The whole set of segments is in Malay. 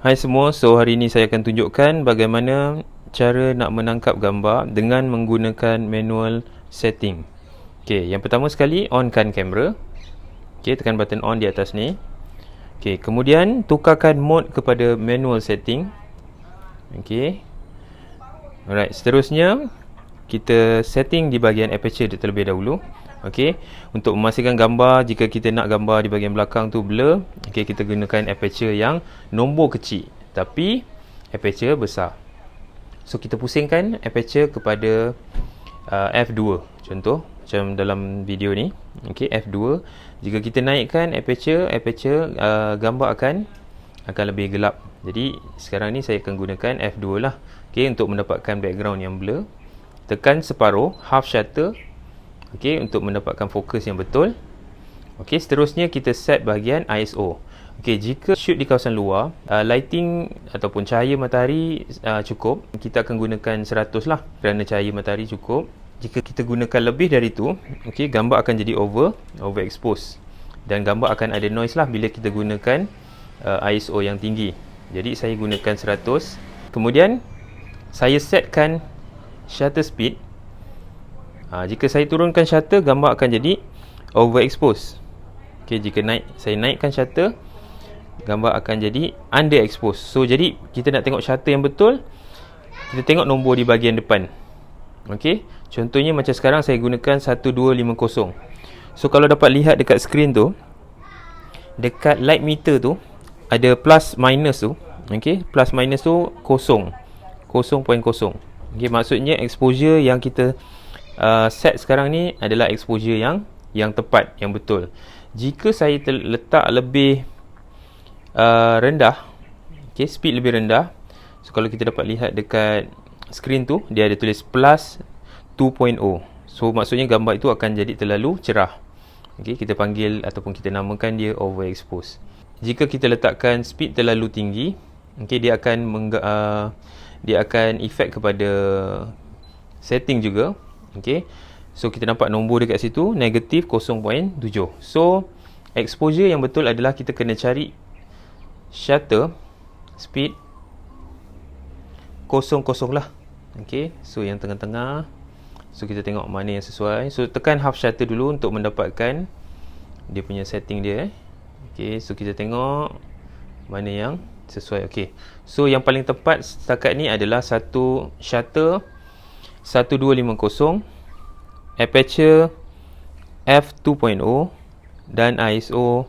Hai semua, so hari ini saya akan tunjukkan bagaimana cara nak menangkap gambar dengan menggunakan manual setting. Okey, yang pertama sekali onkan kamera. Okey, tekan button on di atas ni. Okey, kemudian tukarkan mode kepada manual setting. Okey. Alright, seterusnya kita setting di bahagian aperture terlebih dahulu. Okey, untuk memastikan gambar, jika kita nak gambar di bahagian belakang tu blur, okey, kita gunakan aperture yang nombor kecil tapi aperture besar. So kita pusingkan aperture kepada f2 contoh macam dalam video ni. Okey, f2. Jika kita naikkan aperture gambar akan lebih gelap. Jadi sekarang ni saya akan gunakan f2 lah. Okey, untuk mendapatkan background yang blur. Tekan separuh, half shutter. Okey, untuk mendapatkan fokus yang betul. Okey, seterusnya kita set bahagian ISO. Okey, jika shoot di kawasan luar, lighting ataupun cahaya matahari cukup, kita akan gunakan 100 lah kerana cahaya matahari cukup. Jika kita gunakan lebih dari itu, okey, gambar akan jadi overexpose dan gambar akan ada noise lah bila kita gunakan ISO yang tinggi. Jadi saya gunakan 100. Kemudian saya setkan shutter speed. Jika saya turunkan shutter, gambar akan jadi overexpose. Okey, jika saya naikkan shutter, gambar akan jadi underexpose. So jadi kita nak tengok shutter yang betul, kita tengok nombor di bahagian depan. Okey, contohnya macam sekarang saya gunakan 1250. So kalau dapat lihat dekat skrin tu, dekat light meter tu ada plus minus tu. Okey, plus minus tu 0.0. Okey, maksudnya exposure yang kita set sekarang ni adalah exposure yang tepat, yang betul. Jika saya letak lebih rendah, okay, speed lebih rendah, so kalau kita dapat lihat dekat skrin tu, dia ada tulis plus 2.0. So maksudnya gambar itu akan jadi terlalu cerah. Okay, kita panggil ataupun kita namakan dia overexpose. Jika kita letakkan speed terlalu tinggi, okay, dia akan efek kepada setting juga. Okay, so kita nampak nombor dekat situ negatif 0.7. So exposure yang betul adalah kita kena cari shutter speed 00 lah. Okay, so yang tengah-tengah. So kita tengok mana yang sesuai. So tekan half shutter dulu untuk mendapatkan dia punya setting dia. Okay, so kita tengok mana yang sesuai. Okay, so yang paling tepat setakat ni adalah satu shutter 1250, aperture f2.0 dan ISO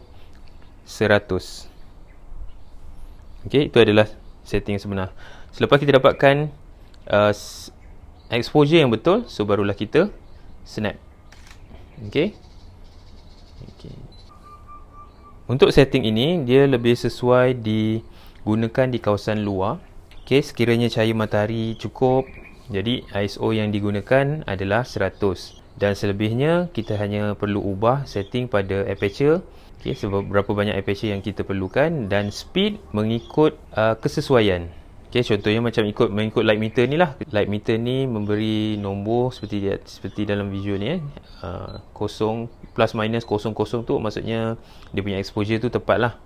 100. Okey, itu adalah setting sebenar. Selepas kita dapatkan exposure yang betul, so barulah kita snap. Okey. Untuk setting ini, dia lebih sesuai digunakan di kawasan luar. Okey, sekiranya cahaya matahari cukup, jadi ISO yang digunakan adalah 100. Dan selebihnya kita hanya perlu ubah setting pada aperture. Okay, seberapa banyak aperture yang kita perlukan dan speed mengikut kesesuaian. Okay, contohnya macam mengikut light meter ni lah. Light meter ni memberi nombor seperti dalam video ni. 0 plus minus 00 tu maksudnya dia punya exposure tu tepat lah.